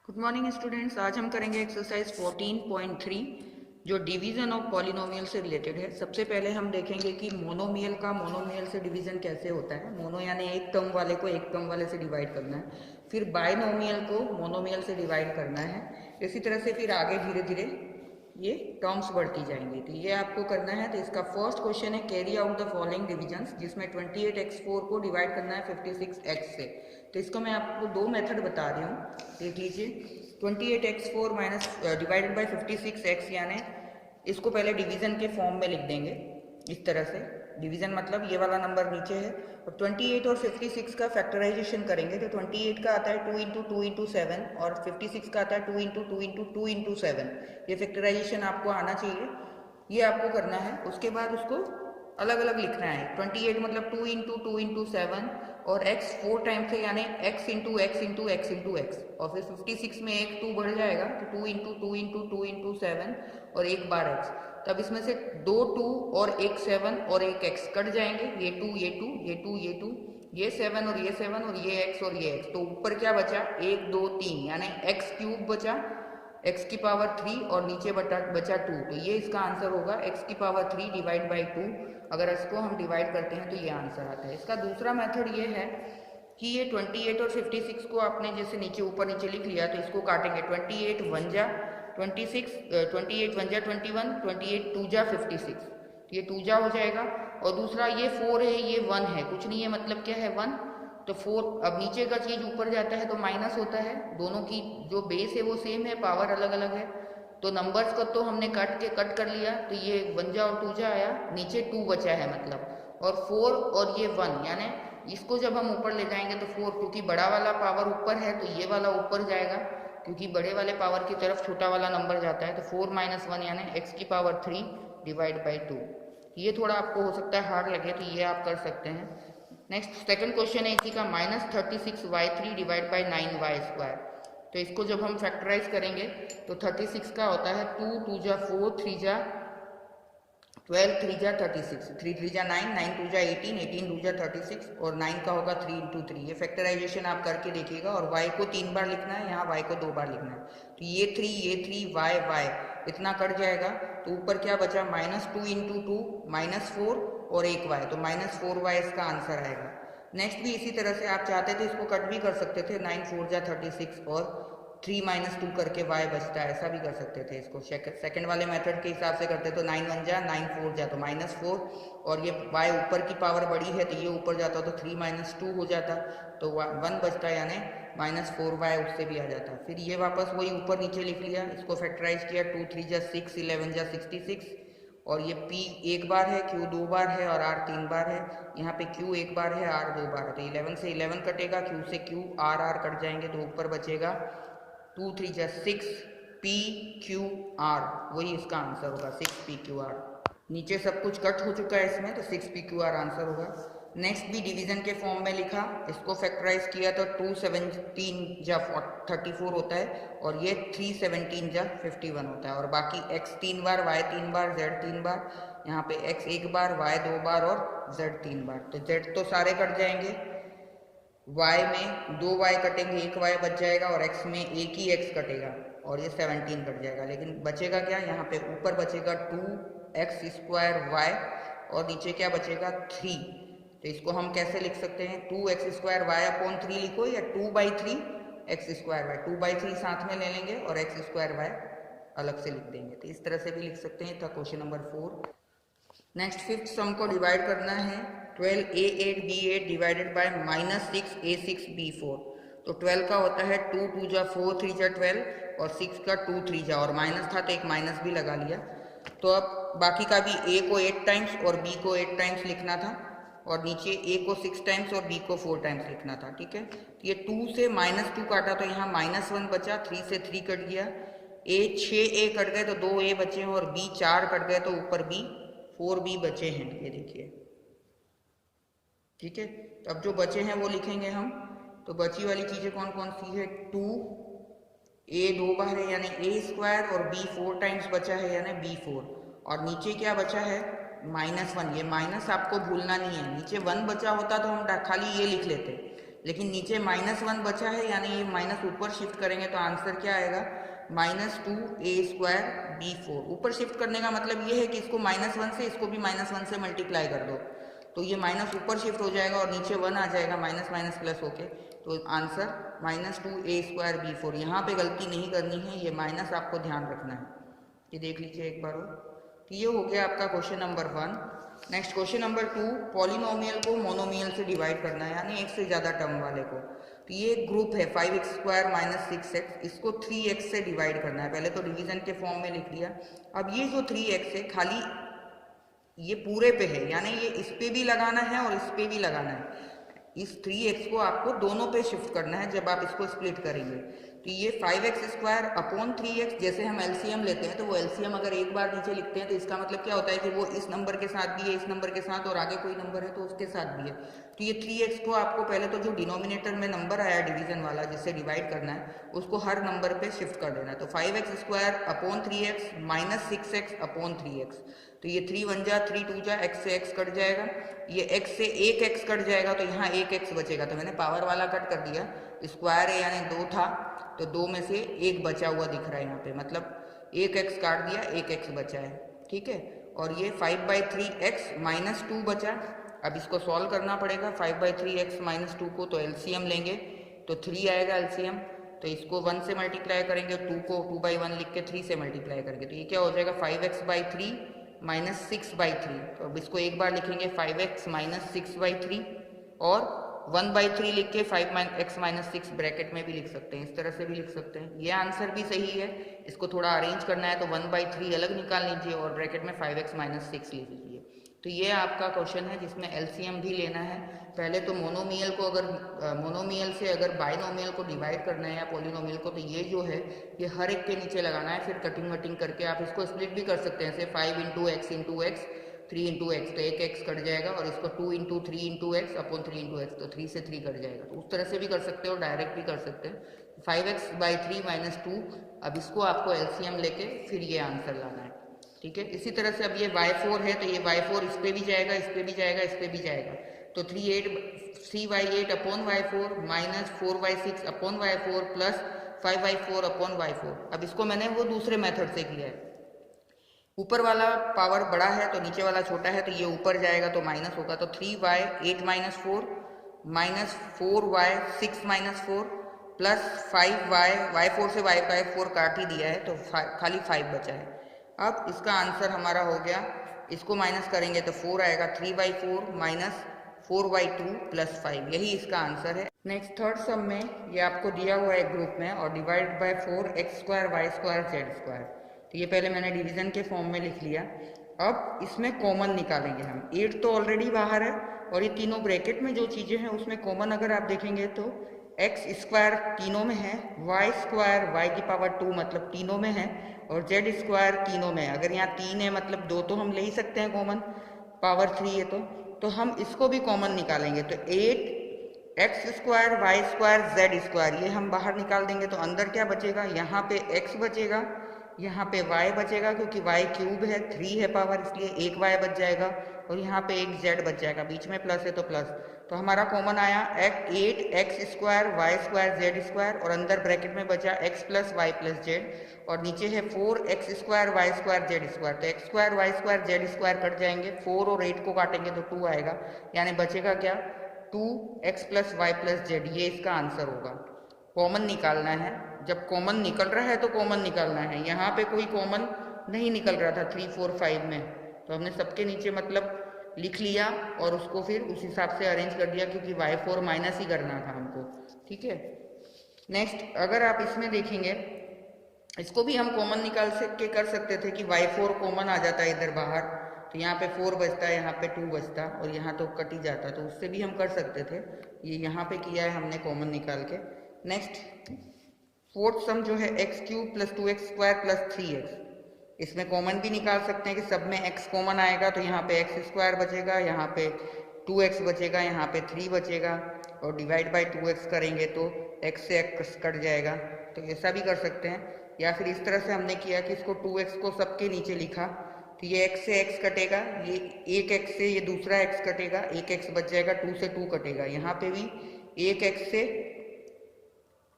Good morning students. आज हम करेंगे एक्सरसाइज 14.3 जो डिवीजन ऑफ पॉलिनोमियल से रिलेटेड है। सबसे पहले हम देखेंगे कि मोनोमियल का मोनोमियल से डिवीजन कैसे होता है। मोनो यानी एक टर्म वाले को एक टर्म वाले से डिवाइड करना है, फिर बाइनोमियल को मोनोमियल से डिवाइड करना है। इसी तरह से फिर आगे धीरे धीरे ये टर्म्स बढ़ती जाएंगी। तो ये आपको करना है। तो इसका फर्स्ट क्वेश्चन है carry out the following divisions, जिसमें 28x4 को डिवाइड करना है 56x से। तो इसको मैं आपको दो मेथड बता रही हूँ, देख लीजिए। 28x4 minus divided by 56x, यानी इसको पहले डिवीजन के फॉर्म में लिख देंगे इस तरह से। डिवीजन मतलब ये वाला नंबर नीचे है, और 28 और 56 का फैक्टराइजेशन करेंगे। तो 28 का आता है 2 इंटू 2 इंटू 7 और 56 का आता है 2 इंटू 2 इंटू 2 इंटू 7। ये फैक्टराइजेशन आपको आना चाहिए, ये आपको करना है। उसके बाद उसको अलग अलग लिखना है। 28 मतलब 2 इंटू 2 इंटू 7 और x 4 टाइम्स है, यानी x into x into x into x. और फिर 56 में एक 2 बढ़ जाएगा, तो 2 इंटू 2 इंटू 2 इंटू 7 और एक बार x। तब इसमें से 2 2 और एक 7 और एक x कट जाएंगे। ये 2 ये 2 ये 2 ये 2 ये 7 और ये 7 और ये x और ये x। तो ऊपर क्या बचा? 1 2 3, यानी x क्यूब बचा, x की पावर 3 और नीचे बचा 2। तो ये इसका आंसर होगा x की पावर 3 डिवाइड बाई 2। अगर इसको हम डिवाइड करते हैं तो ये आंसर आता है। इसका दूसरा मेथड ये है कि ये 28 और 56 को आपने जैसे नीचे ऊपर नीचे लिख लिया, तो इसको काटेंगे। 28 1 जा 26, 28 1 जा 21, 28 2 जा 56, ये 2 जा हो जाएगा। और दूसरा ये 4 है, ये 1 है, कुछ नहीं है, मतलब क्या है 1। तो 4, अब नीचे का चीज ऊपर जाता है तो माइनस होता है। दोनों की जो बेस है वो सेम है, पावर अलग अलग है। तो नंबर्स को तो हमने कट कर लिया, तो ये 1 जा और 2 जा आया, नीचे 2 बचा है मतलब। और 4 और ये 1, यानी इसको जब हम ऊपर ले जाएंगे तो 4, क्योंकि बड़ा वाला पावर ऊपर है तो ये वाला ऊपर जाएगा, क्योंकि बड़े वाले पावर की तरफ छोटा वाला नंबर जाता है। तो 4 माइनस 1 यानी x की पावर 3 डिवाइड बाई 2। ये थोड़ा आपको हो सकता है हार्ड लगे, तो ये आप कर सकते हैं। नेक्स्ट सेकंड क्वेश्चन है इसी का, -36y3 डिवाइड बाई 9y²। तो इसको जब हम फैक्टराइज करेंगे तो 36 का होता है 2 2 जा 4 3 जा 12 3 जा 36, 3 3 जा 9, 9 2 जा 18, 18 2 जा 36 और 9 का होगा 3 इंटू 3। ये फैक्टराइजेशन आप करके देखिएगा। और y को 3 बार लिखना है, यहाँ y को 2 बार लिखना है। तो ये 3 y इतना कट जाएगा। तो ऊपर क्या बचा? -2 इंटू 2 -4 और एक y, तो -4y इसका आंसर आएगा। नेक्स्ट भी इसी तरह से आप चाहते थे इसको कट भी कर सकते थे, 9 4 जा 36 और 3 - 2 करके y बचता है, ऐसा भी कर सकते थे। इसको सेकंड वाले मेथड के हिसाब से करते तो 9 1 जा 9 4 जा तो -4, और ये y ऊपर की पावर बड़ी है तो ये ऊपर जाता तो 3 - 2 हो जाता, तो 1 बचता, यानी -4y उससे भी आ जाता। फिर ये वापस वही ऊपर नीचे लिख लिया, इसको फैक्टराइज किया, 2 3 जा 6, 11 जा 66, और ये p एक बार है, q 2 बार है और r 3 बार है। यहाँ पे q एक बार है, r 2 बार है। तो 11 से 11 कटेगा, q से q, r कट जाएंगे, तो ऊपर बचेगा 2 3 जा 6 p q r, वही इसका आंसर होगा 6 p q r। नीचे सब कुछ कट हो चुका है इसमें, तो 6 p q r आंसर होगा। नेक्स्ट भी डिवीजन के फॉर्म में लिखा, इसको फैक्टराइज किया तो 2 17 जा 34 होता है, और ये 3 17 जा 51 होता है। और बाकी x 3 बार, y 3 बार, z 3 बार, यहाँ पे x 1 बार, y 2 बार और z 3 बार। तो z तो सारे कट जाएंगे, y में 2 y कटेंगे, 1 y बच जाएगा, और x में एक ही x कटेगा और ये 17 कट जाएगा। लेकिन बचेगा क्या? यहाँ पे ऊपर बचेगा 2x² y और नीचे क्या बचेगा? 3। तो इसको हम कैसे लिख सकते हैं? 2x² y अपॉन 3 लिखो, या 2/3 x² y, 2/3 साथ में ले लेंगे और x² y अलग से लिख देंगे। तो इस तरह से भी लिख सकते हैं। था क्वेश्चन नंबर 4। नेक्स्ट फिफ्थ सम को डिवाइड करना है। 12a8 b8 divided by -6a6 b4। तो 12 का होता है 2 2 जा 4 3 जा 12 और 6 का 2 3 जा, और माइनस था तो एक माइनस भी लगा लिया। तो अब बाकी का भी a को 8 टाइम्स और b को 8 टाइम्स लिखना था, और नीचे a को 6 टाइम्स और b को 4 टाइम्स लिखना था। ठीक है, तो ये 2 से -2 काटा तो यहाँ -1 बचा, 3 से 3 कट गया, a 6a कट गए तो 2a बचे हैं, और b 4 कट गए तो ऊपर b 4b बचे हैं, ये देखिए। ठीक है, तो अब जो बचे हैं वो लिखेंगे हम। तो बची वाली चीजें कौन कौन सी है? 2, a 2 बार है यानी a² और b 4 टाइम्स बचा है यानी b4, और नीचे क्या बचा है? -1। ये माइनस आपको भूलना नहीं है, नीचे 1 बचा होता तो हम खाली ये लिख लेते, लेकिन नीचे -1 बचा है, यानी ये माइनस ऊपर शिफ्ट करेंगे तो आंसर क्या आएगा, -2a² ऊपर शिफ्ट करने का मतलब ये है कि इसको -1 से, इसको भी -1 से मल्टीप्लाई कर दो, तो ये माइनस ऊपर शिफ्ट हो जाएगा और नीचे 1 आ जाएगा, माइनस माइनस प्लस होके, तो आंसर -2a²b4। यहाँ पे गलती नहीं करनी है, ये माइनस आपको ध्यान रखना है। ये देख लीजिए एक बार और। तो ये हो गया आपका question number 1। Next question number 2, polynomial को मोनोमियल से डिवाइड करना है, यानी एक से ज़्यादा टर्म वाले को। तो ये एक ग्रुप है 5x² - 6x, इसको 3x से डिवाइड करना है। पहले तो डिवीजन के फॉर्म में लिख लिया। अब ये जो 3x है खाली ये पूरे पे है, यानी ये इस पे भी लगाना है और इस पे भी लगाना है। इस 3x को आपको दोनों पे शिफ्ट करना है जब आप इसको स्प्लिट करेंगे। तो ये 5x² अपॉन 3x, जैसे हम एलसीएम लेते हैं तो वो एलसीएम अगर एक बार नीचे लिखते हैं तो इसका मतलब क्या होता है कि वो इस नंबर के साथ भी है, इस नंबर के साथ, और आगे कोई नंबर है तो उसके साथ भी है। तो ये 3x को आपको पहले तो जो डिनोमिनेटर में नंबर आया डिवीजन वाला जिससे डिवाइड करना है उसको हर नंबर पे शिफ्ट कर देना है। तो 5x² upon 3x - 6x upon 3x। तो ये 3 1 जा 3 2 जा, x से x कट जाएगा, ये x से एक x कट जाएगा, तो यहाँ एक x बचेगा। तो मैंने पावर वाला कट कर दिया, स्क्वायर है यानी 2 था तो 2 में से 1 बचा हुआ दिख रहा है यहाँ पे, मतलब एक x काट दिया, एक x बचा है, ठीक है। और ये 5/3x - 2 बचा। अब इसको सॉल्व करना पड़ेगा 5/3x - 2 को, तो एलसीएम लेंगे तो 3 आएगा एलसीएम। तो इसको 1 से मल्टीप्लाई करेंगे, 2 को 2/1 लिख के 3 से मल्टीप्लाई करेंगे, तो ये क्या हो जाएगा 5x/3 - 6/3। तो अब इसको एक बार लिखेंगे 5x - 6/3 और 1/3 लिख के 5x - 6 ब्रैकेट में भी लिख सकते हैं, इस तरह से भी लिख सकते हैं। ये आंसर भी सही है। इसको थोड़ा अरेंज करना है तो 1/3 अलग निकाल लीजिए और ब्रैकेट में 5x - 6 लिख लीजिए। तो ये आपका क्वेश्चन है जिसमें एलसीएम भी लेना है। पहले तो मोनोमियल को अगर मोनोमियल से अगर बाइनोमियल को डिवाइड करना है या पॉलिनोमियल को, तो ये जो है ये हर एक के नीचे लगाना है, फिर कटिंग वटिंग करके आप इसको स्प्लिट भी कर सकते हैं। जैसे 5 × x × x 3 × x, तो एक x कट जाएगा, और इसको 2 × 3 × x अपॉन 3 × x, तो 3 से 3 कट जाएगा। तो उस तरह से भी कर सकते हो, डायरेक्ट भी कर सकते हैं। 5x/3 - 2, अब इसको आपको एलसीएम लेके फिर ये आंसर लाना है, ठीक है। इसी तरह से अब ये y4 है तो ये y4 इस पे भी जाएगा, इस पे भी जाएगा, इस पे भी जाएगा। तो 3y8 upon y4 - 4y6 upon y4 plus 5y4 upon y4। अब इसको मैंने वो दूसरे मेथड से किया है, ऊपर वाला पावर बड़ा है तो नीचे वाला छोटा है, तो ये ऊपर जाएगा तो माइनस होगा। तो 3y8 - 4 - 4y6 - 4 plus 5y, y4 से y4 काट ही दिया है तो खाली 5 बचा है। अब इसका आंसर हमारा हो गया, इसको माइनस करेंगे तो 4 आएगा, 3y4 - 4y2 प्लस 5, यही इसका आंसर है। नेक्स्ट थर्ड सम में ये आपको दिया हुआ है ग्रुप में और divide by 4x² y² z²। तो ये पहले मैंने डिवीजन के फॉर्म में लिख लिया। अब इसमें कॉमन निकालेंगे हम। 8 तो ऑलरेडी बाहर है और ये तीनों ब्रैकेट में जो चीज़ें हैं उसमें कॉमन अगर आप देखेंगे तो x² तीनों में है, y² y⁻² मतलब तीनों में है, और z² तीनों में है। अगर यहाँ 3 है मतलब 2 तो हम ले ही सकते हैं कॉमन, पावर 3 है तो हम इसको भी कॉमन निकालेंगे। तो 8x² y² z², ये हम बाहर निकाल देंगे तो अंदर क्या बचेगा, यहाँ पे x बचेगा, यहाँ पे y बचेगा, क्योंकि y³ है, 3 है पावर, इसलिए एक y बच जाएगा, और यहाँ पे एक z बच जाएगा, बीच में प्लस है तो प्लस। तो हमारा कॉमन आया 8x² y² z², और अंदर ब्रैकेट में बचा x + y + z, और नीचे है 4x² y² z²। तो x² y² z² कट जाएंगे, 4 और 8 को काटेंगे तो 2 आएगा, यानी बचेगा क्या 2x + y + z। ये इसका आंसर होगा। कॉमन निकालना है, जब कॉमन निकल रहा है तो कॉमन निकालना है। यहाँ पे कोई कॉमन नहीं निकल रहा था 3 4 5 में, तो हमने सबके नीचे मतलब लिख लिया और उसको फिर उस हिसाब से अरेंज कर दिया, क्योंकि y4 माइनस ही करना था हमको, ठीक है। नेक्स्ट अगर आप इसमें देखेंगे, इसको भी हम कॉमन निकाल के कर सकते थे कि y4 कॉमन आ जाता है इधर बाहर, तो यहाँ पे 4 बचता है, यहाँ पे 2 बचता, और यहाँ तो कट ही जाता, तो उससे भी हम कर सकते थे। ये यहाँ पे किया है हमने कॉमन निकाल के। नेक्स्ट फोर्थ सम जो है x³ + 2x² + 3x, इसमें कॉमन भी निकाल सकते हैं कि सब में x कॉमन आएगा, तो यहाँ पे x² बचेगा, यहाँ पे 2x बचेगा, यहाँ पे 3 बचेगा, और डिवाइड बाय 2x करेंगे तो x से x कट जाएगा, तो ऐसा भी कर सकते हैं। या फिर इस तरह से हमने किया कि इसको 2x को सबके नीचे लिखा, तो ये x से x कटेगा, ये एक x से ये दूसरा x कटेगा, एक x बच जाएगा, 2 से 2 कटेगा, यहाँ पे भी एक एक्स से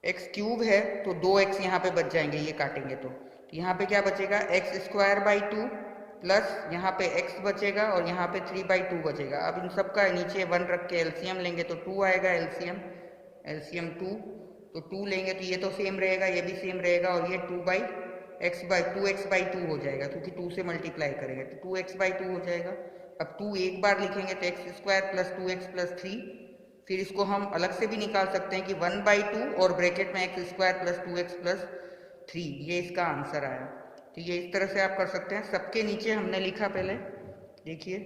एक्स क्यूब है तो 2x यहाँ पे बच जाएंगे, ये काटेंगे तो यहाँ पे क्या बचेगा, एक्स स्क्वायर बाई 2 प्लस यहाँ पे x बचेगा और यहाँ पे 3/2 बचेगा। अब इन सब का नीचे 1 रख के एलसीएम लेंगे तो 2 आएगा, एलसीएम 2, तो 2 लेंगे तो ये तो सेम रहेगा, ये भी सेम रहेगा और ये 2x/2 हो जाएगा क्योंकि 2 से मल्टीप्लाई करेंगे तो 2x/2 हो जाएगा। अब 2 एक बार लिखेंगे तो x square plus 2x plus 3, फिर इसको हम अलग से भी निकाल सकते हैं कि 1/2 और ब्रैकेट में x square plus 2x plus 3, ये इसका आंसर आया। तो ये इस तरह से आप कर सकते हैं। सबके नीचे हमने लिखा, पहले देखिए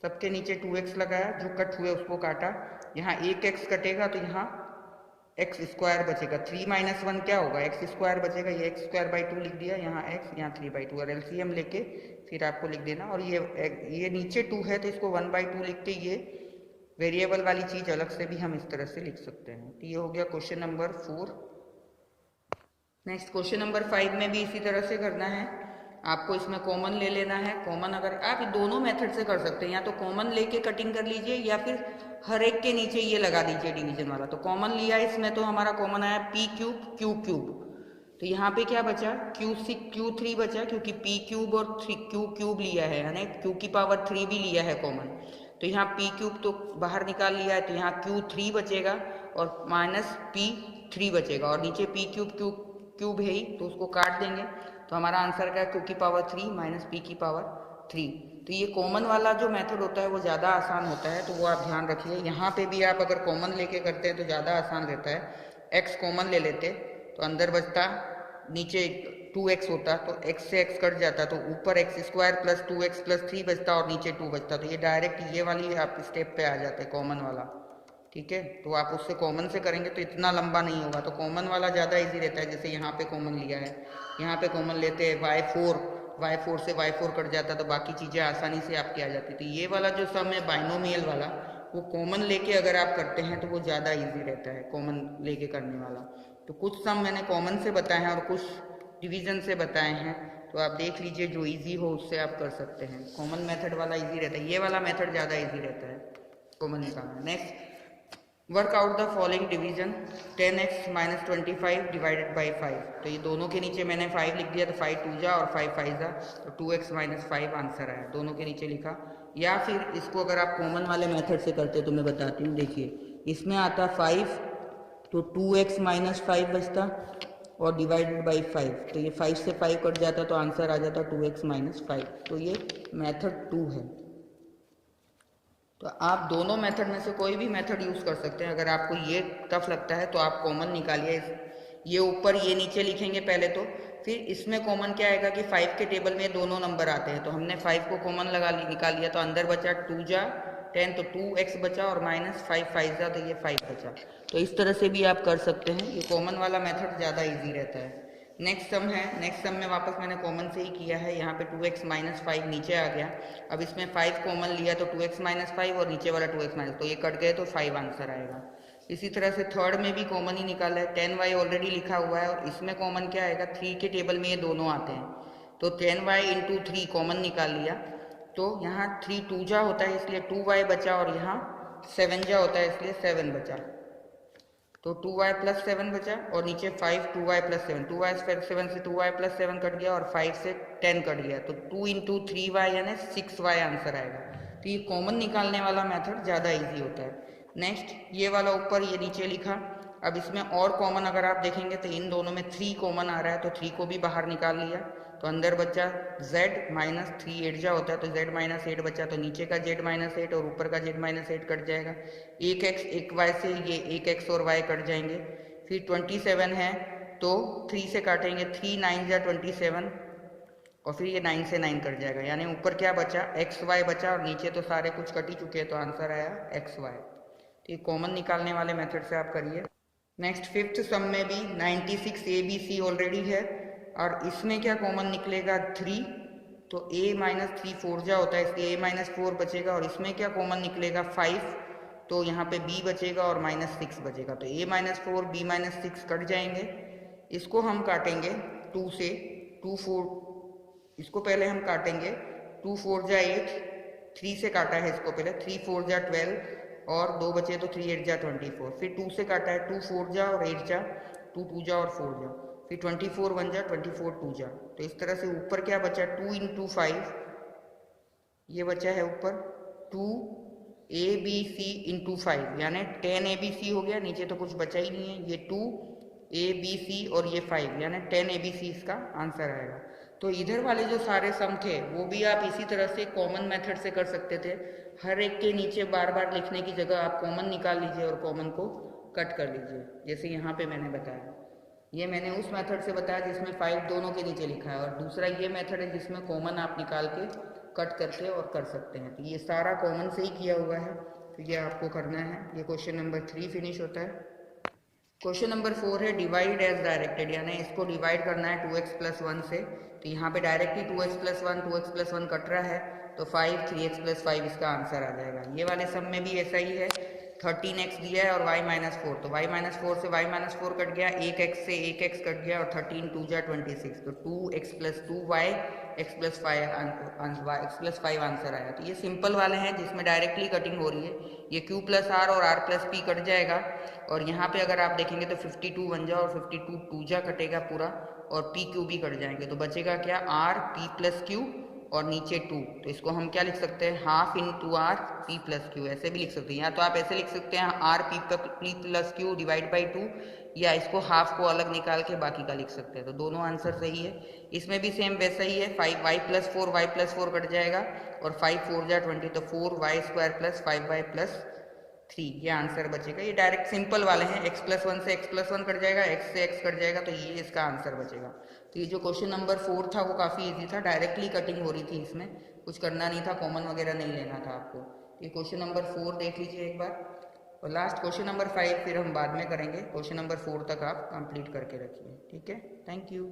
सबके नीचे 2x लगाया, जो कट हुए उसको काटा, यहाँ एक x कटेगा तो यहाँ एक्स स्क्वायर बचेगा, 3 - 1 क्या होगा, एक्स स्क्वायर बचेगा, ये एक्स स्क्वायर बाई 2 लिख दिया, यहाँ x, यहाँ 3/2 और एलसीएम लेके फिर आपको लिख देना। और ये नीचे 2 है तो इसको 1/2 लिख के ये वेरिएबल वाली चीज अलग से भी हम इस तरह से लिख सकते हैं। तो ये हो गया question number 4। Next question number 5 में भी इसी तरह से करना है, आपको इसमें कॉमन ले लेना है। कॉमन अगर आप दोनों मेथड से कर सकते हैं, या तो कॉमन लेके कटिंग कर लीजिए या फिर हर एक के नीचे ये लगा दीजिए डिवीजन वाला। तो कॉमन लिया इसमें तो हमारा कॉमन आया p³ q³, तो यहाँ पे क्या बचा, q3 बचा क्योंकि p³ और q³ लिया है, यानी q⁻³ भी लिया है कॉमन। तो यहाँ p³ तो बाहर निकाल लिया है तो यहाँ q3 बचेगा और माइनस p3 बचेगा और नीचे p³ q³ है ही तो उसको काट देंगे तो हमारा आंसर क्या है, q⁻³ माइनस p⁻3। तो ये कॉमन वाला जो मेथड होता है वो ज़्यादा आसान होता है, तो वो आप ध्यान रखिए। यहाँ पे भी आप अगर कॉमन लेके करते हैं तो ज़्यादा आसान रहता है। x कॉमन ले लेते तो अंदर बचता, नीचे 2x होता तो x से x कट जाता तो ऊपर x square plus 2x plus 3 बचता और नीचे 2 बचता। तो ये डायरेक्ट ये वाली आप स्टेप पे आ जाते हैं कॉमन वाला, ठीक है। तो आप उससे कॉमन से करेंगे तो इतना लंबा नहीं होगा, तो कॉमन वाला ज़्यादा इजी रहता है। जैसे यहाँ पे कॉमन लिया है, यहाँ पे कॉमन लेते हैं y4 से y4 कट जाता तो बाकी चीज़ें आसानी से आपकी आ जाती। तो ये वाला जो सम है बाइनोमियल वाला, वो कॉमन लेके अगर आप करते हैं तो वो ज़्यादा ईजी रहता है कॉमन लेके करने वाला। तो कुछ सम मैंने कॉमन से बताए हैं और कुछ डिवीजन से बताए हैं, तो आप देख लीजिए जो इजी हो उससे आप कर सकते हैं। कॉमन मेथड वाला इजी रहता है, ये वाला मेथड ज़्यादा इजी रहता है कॉमन निकालना। Next, work out the following division, 10x - 25 divided by 5। तो ये दोनों के नीचे मैंने 5 लिख दिया तो 5 2 जा और 5 5 जा, तो 2x - 5 आंसर आया, दोनों के नीचे लिखा। या फिर इसको अगर आप कॉमन वाले मेथड से करते तो मैं बताती हूँ, देखिए इसमें आता 5 तो 2x - 5 बचता और डिवाइडेड बाई 5, तो ये 5 से 5 कट जाता तो आंसर आ जाता 2x - 5। तो ये मेथड 2 है। तो आप दोनों मेथड में से कोई भी मेथड यूज़ कर सकते हैं। अगर आपको ये टफ लगता है तो आप कॉमन निकालिए, ये ऊपर ये नीचे लिखेंगे पहले तो, फिर इसमें कॉमन क्या आएगा कि 5 के टेबल में दोनों नंबर आते हैं तो हमने 5 को कॉमन निकाल लिया तो अंदर बचा 2 जा 10 तो 2x बचा और माइनस 5 5 जा तो ये 5 बचा। तो इस तरह से भी आप कर सकते हैं, ये कॉमन वाला मेथड ज़्यादा ईजी रहता है। नेक्स्ट सम है, नेक्स्ट सम में वापस मैंने कॉमन से ही किया है। यहाँ पे 2x - 5 नीचे आ गया, अब इसमें 5 कॉमन लिया तो 2x - 5 और नीचे वाला 2x तो ये कट गए तो 5 आंसर आएगा। इसी तरह से थर्ड में भी कॉमन ही निकाला है, 10y ऑलरेडी लिखा हुआ है और इसमें कॉमन क्या आएगा, 3 के टेबल में ये दोनों आते हैं तो 10y × 3 कॉमन निकाल लिया तो यहाँ 3 2 जा होता है इसलिए 2y बचा और यहाँ 7 जा होता है इसलिए 7 बचा, तो 2y + 7 बचा और नीचे 5 2y + 7, 2y 7 से 2y + 7 कट गया और 5 से 10 कट गया तो 2 × 3y यानी 6y आंसर आएगा। तो ये कॉमन निकालने वाला मेथड ज़्यादा इजी होता है। नेक्स्ट, ये वाला ऊपर ये नीचे लिखा, अब इसमें और कॉमन अगर आप देखेंगे तो इन दोनों में 3 कॉमन आ रहा है तो 3 को भी बाहर निकाल लिया तो अंदर बचा z - 3 8 जा होता है तो z - 8 बचा, तो नीचे का z - 8 और ऊपर का z - 8 कट जाएगा, एक x एक y से ये एक x और y कट जाएंगे। फिर 27 है तो 3 से काटेंगे, 3 9 जा 27 और फिर ये 9 से 9 कट जाएगा, यानी ऊपर क्या बचा xy बचा और नीचे तो सारे कुछ कट ही चुके हैं तो आंसर आया xy। तो ये कॉमन निकालने वाले मेथड से आप करिए। नेक्स्ट, फिफ्थ सम में भी 96 ABC ऑलरेडी है और इसमें क्या कॉमन निकलेगा 3, तो a - 3 4 जा होता है इसलिए a - 4 बचेगा और इसमें क्या कॉमन निकलेगा 5, तो यहाँ पे b बचेगा और -6 बचेगा, तो a - 4 b - 6 कट जाएंगे। इसको हम काटेंगे 2 से, 2 4, इसको पहले हम काटेंगे 2 4 जा 8, 3 से काटा है इसको पहले, 3 4 जा 12 और 2 बचे तो 3 8 जा 24, फिर 2 से काटा है, 2 4 जा और 8 जा, 2 2 जा और 4 जा, फिर 24 1 जा, 24 2 जा। तो इस तरह से ऊपर क्या बचा, 2 इंटू 5, ये बचा है ऊपर 2 ABC इंटू 5, यानी 10 ABC हो गया, नीचे तो कुछ बचा ही नहीं है, ये 2 ABC और ये 5, यानी 10 ABC इसका आंसर आएगा। तो इधर वाले जो सारे सम थे वो भी आप इसी तरह से कॉमन मेथड से कर सकते थे। हर एक के नीचे बार बार लिखने की जगह आप कॉमन निकाल लीजिए और कॉमन को कट कर लीजिए, जैसे यहाँ पे मैंने बताया। ये मैंने उस मेथड से बताया जिसमें 5 दोनों के नीचे लिखा है, और दूसरा ये मेथड है जिसमें कॉमन आप निकाल के कट करके और कर सकते हैं। तो ये सारा कॉमन से ही किया हुआ है, तो ये आपको करना है। ये क्वेश्चन नंबर 3 फिनिश होता है। क्वेश्चन नंबर 4 है डिवाइड एज डायरेक्टेड, यानी इसको डिवाइड करना है 2x प्लस 1 से। तो यहाँ पे डायरेक्टली 2x प्लस 1 कट रहा है, तो 5 3x प्लस 5 इसका आंसर आ जाएगा। ये वाले सम में भी ऐसा ही है, 13x दिया है और y माइनस 4, तो y माइनस 4 से y माइनस 4 कट गया, 1x से 1x कट गया और 13 2 जा 26, तो 2x plus 2y x plus 5 answer आया। तो ये सिंपल वाले हैं जिसमें डायरेक्टली कटिंग हो रही है। ये q प्लस r और r प्लस p कट जाएगा, और यहाँ पे अगर आप देखेंगे तो 52 1 जा और 52 2 जा कटेगा पूरा, और p q भी कट जाएंगे, तो बचेगा क्या, r p प्लस q और नीचे 2। तो इसको हम क्या लिख सकते हैं, half into R P plus Q, ऐसे भी लिख सकते हैं। या तो आप ऐसे लिख सकते हैं R P plus Q divide by 2, या इसको हाफ को अलग निकाल के बाकी का लिख सकते हैं। तो दोनों आंसर सही है। इसमें भी सेम वैसा ही है, 5 वाई प्लस 4 कट जाएगा, और 5 4 जा 20, तो 4y square plus 5y plus 3, ये आंसर बचेगा। ये डायरेक्ट सिंपल वाले हैं, x प्लस 1 से x प्लस 1 कट जाएगा, x से x कट जाएगा, तो ये इसका आंसर बचेगा। तो ये जो क्वेश्चन नंबर 4 था वो काफ़ी इजी था, डायरेक्टली कटिंग हो रही थी, इसमें कुछ करना नहीं था, कॉमन वगैरह नहीं लेना था आपको। ये क्वेश्चन नंबर 4 देख लीजिए एक बार, और लास्ट क्वेश्चन नंबर 5 फिर हम बाद में करेंगे। क्वेश्चन नंबर 4 तक आप कंप्लीट करके रखिए, ठीक है। Thank you.